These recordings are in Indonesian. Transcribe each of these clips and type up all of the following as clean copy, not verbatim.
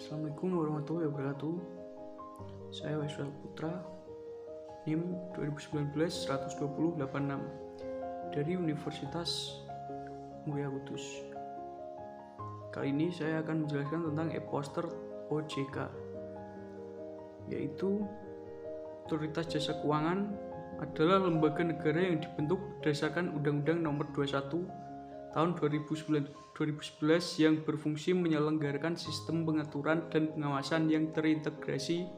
Assalamualaikum warahmatullahi wabarakatuh. Saya Waiswal Putra, NIM 2019-12086 dari Universitas Muria Kudus. Kali ini saya akan menjelaskan tentang e-poster OJK, yaitu Otoritas Jasa Keuangan adalah lembaga negara yang dibentuk berdasarkan Undang-Undang Nomor 21 Tahun 2011 yang berfungsi menyelenggarakan sistem pengaturan dan pengawasan yang terintegrasi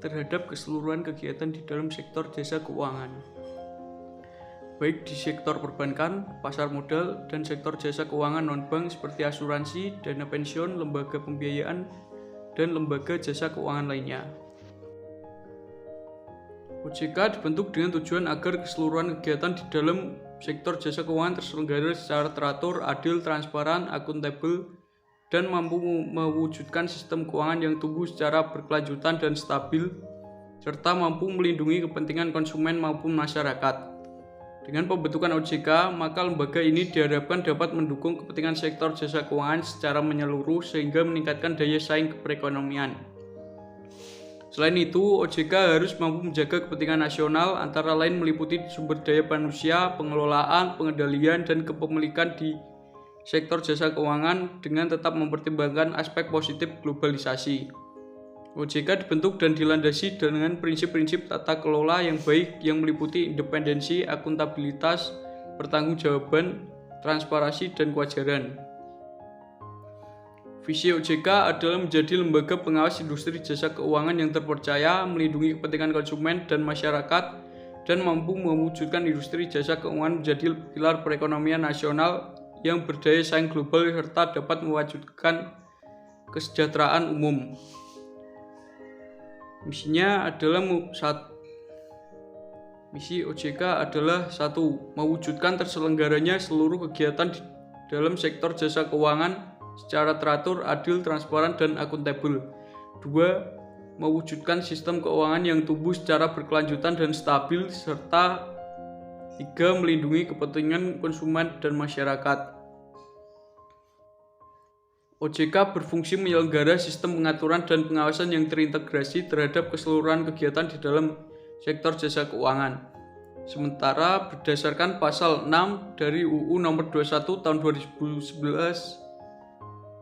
terhadap keseluruhan kegiatan di dalam sektor jasa keuangan, baik di sektor perbankan, pasar modal, dan sektor jasa keuangan non-bank seperti asuransi, dana pensiun, lembaga pembiayaan, dan lembaga jasa keuangan lainnya. OJK dibentuk dengan tujuan agar keseluruhan kegiatan di dalam sektor jasa keuangan terselenggara secara teratur, adil, transparan, akuntabel, dan mampu mewujudkan sistem keuangan yang tumbuh secara berkelanjutan dan stabil, serta mampu melindungi kepentingan konsumen maupun masyarakat. Dengan pembentukan OJK, maka lembaga ini diharapkan dapat mendukung kepentingan sektor jasa keuangan secara menyeluruh sehingga meningkatkan daya saing perekonomian. Selain itu, OJK harus mampu menjaga kepentingan nasional, antara lain meliputi sumber daya manusia, pengelolaan, pengendalian, dan kepemilikan di sektor jasa keuangan dengan tetap mempertimbangkan aspek positif globalisasi. OJK dibentuk dan dilandasi dengan prinsip-prinsip tata kelola yang baik yang meliputi independensi, akuntabilitas, pertanggungjawaban, transparansi, dan kewajaran. Visi OJK adalah menjadi lembaga pengawas industri jasa keuangan yang terpercaya, melindungi kepentingan konsumen dan masyarakat, dan mampu mewujudkan industri jasa keuangan menjadi pilar perekonomian nasional yang berdaya saing global serta dapat mewujudkan kesejahteraan umum. Misi OJK adalah 1. Mewujudkan terselenggaranya seluruh kegiatan di dalam sektor jasa keuangan secara teratur, adil, transparan, dan akuntabel. 2. Mewujudkan sistem keuangan yang tumbuh secara berkelanjutan dan stabil, serta 3. Melindungi kepentingan konsumen dan masyarakat. OJK berfungsi menyelenggara sistem pengaturan dan pengawasan yang terintegrasi terhadap keseluruhan kegiatan di dalam sektor jasa keuangan. Sementara berdasarkan pasal 6 dari UU Nomor 21 Tahun 2011,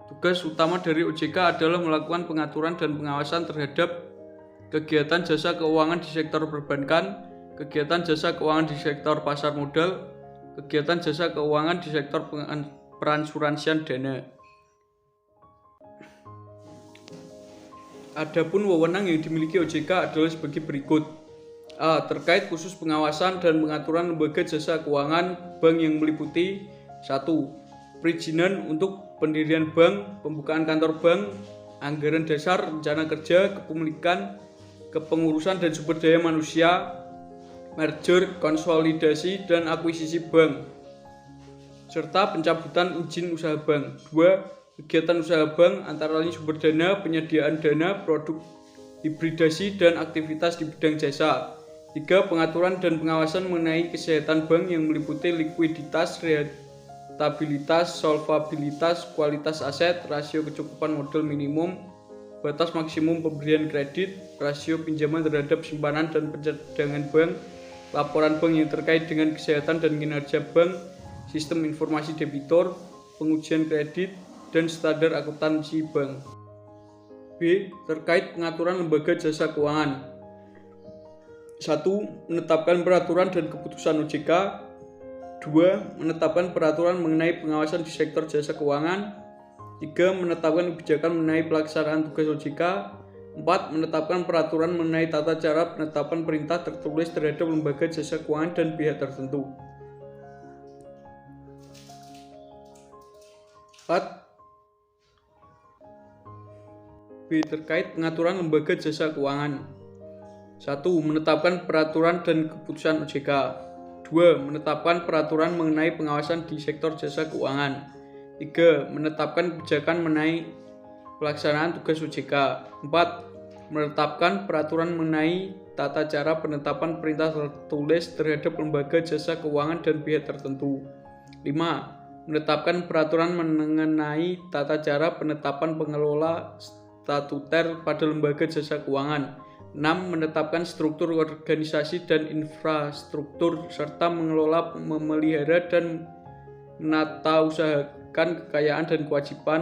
tugas utama dari OJK adalah melakukan pengaturan dan pengawasan terhadap kegiatan jasa keuangan di sektor perbankan, kegiatan jasa keuangan di sektor pasar modal, kegiatan jasa keuangan di sektor peransuransian dana. Adapun wewenang yang dimiliki OJK adalah sebagai berikut. A. Terkait khusus pengawasan dan pengaturan lembaga jasa keuangan bank yang meliputi 1. Perizinan untuk pendirian bank, pembukaan kantor bank, anggaran dasar, rencana kerja, kepemilikan, kepengurusan dan sumber daya manusia, merger, konsolidasi, dan akuisisi bank, serta pencabutan izin usaha bank. 2. Kegiatan usaha bank antara lain sumber dana, penyediaan dana, produk hibridasi, dan aktivitas di bidang jasa. 3. Pengaturan dan pengawasan mengenai kesehatan bank yang meliputi likuiditas, stabilitas, solvabilitas, kualitas aset, rasio kecukupan modal minimum, batas maksimum pemberian kredit, rasio pinjaman terhadap simpanan dan pencadangan bank, laporan bank yang terkait dengan kesehatan dan kinerja bank, sistem informasi debitur, pengujian kredit, dan standar akuntansi bank. B. Terkait pengaturan lembaga jasa keuangan. 1. Menetapkan peraturan dan keputusan OJK. 2. Menetapkan peraturan mengenai pengawasan di sektor jasa keuangan. 3. Menetapkan kebijakan mengenai pelaksanaan tugas OJK. 4. Menetapkan peraturan mengenai tata cara penetapan perintah tertulis terhadap lembaga jasa keuangan dan pihak tertentu. 4. B. Terkait pengaturan lembaga jasa keuangan. 1. Menetapkan peraturan dan keputusan OJK. 2. Menetapkan peraturan mengenai pengawasan di sektor jasa keuangan. 3. Menetapkan kebijakan mengenai pelaksanaan tugas OJK. 4. Menetapkan peraturan mengenai tata cara penetapan perintah tertulis terhadap lembaga jasa keuangan dan pihak tertentu. 5. Menetapkan peraturan mengenai tata cara penetapan pengelola statuter pada lembaga jasa keuangan. 6. Menetapkan struktur organisasi dan infrastruktur serta mengelola, memelihara dan menata usahakan kekayaan dan kewajiban.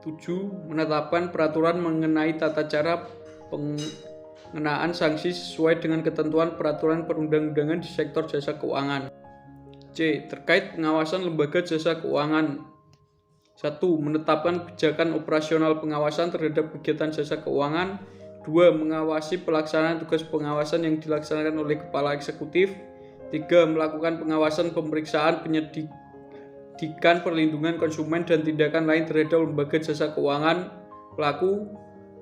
7. Menetapkan peraturan mengenai tata cara pengenaan sanksi sesuai dengan ketentuan peraturan perundang-undangan di sektor jasa keuangan. C. Terkait pengawasan lembaga jasa keuangan. 1. Menetapkan kebijakan operasional pengawasan terhadap kegiatan jasa keuangan. 2. Mengawasi pelaksanaan tugas pengawasan yang dilaksanakan oleh Kepala Eksekutif. 3. Melakukan pengawasan, pemeriksaan, penyelidikan, perlindungan konsumen dan tindakan lain terhadap lembaga jasa keuangan, pelaku,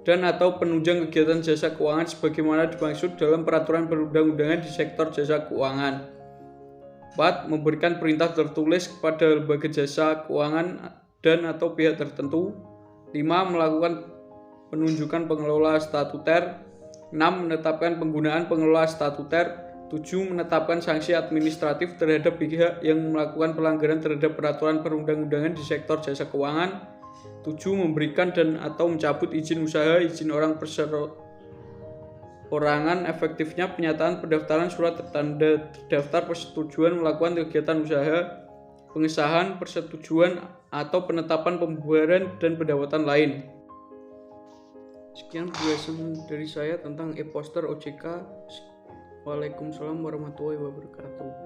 dan atau penunjang kegiatan jasa keuangan sebagaimana dimaksud dalam peraturan perundang-undangan di sektor jasa keuangan. 4. Memberikan perintah tertulis kepada lembaga jasa keuangan dan atau pihak tertentu. 5. Melakukan penunjukan pengelola statuter. 6. Menetapkan penggunaan pengelola statuter. 7. Menetapkan sanksi administratif terhadap pihak yang melakukan pelanggaran terhadap peraturan perundang-undangan di sektor jasa keuangan. 7. Memberikan dan atau mencabut izin usaha, izin orang perseorangan, efektifnya penyataan pendaftaran surat tanda terdaftar persetujuan melakukan kegiatan usaha, pengesahan persetujuan atau penetapan pembubaran dan pendapatan lain. Sekian penjelasan dari saya tentang e-poster OJK. Waalaikumsalam warahmatullahi wabarakatuh.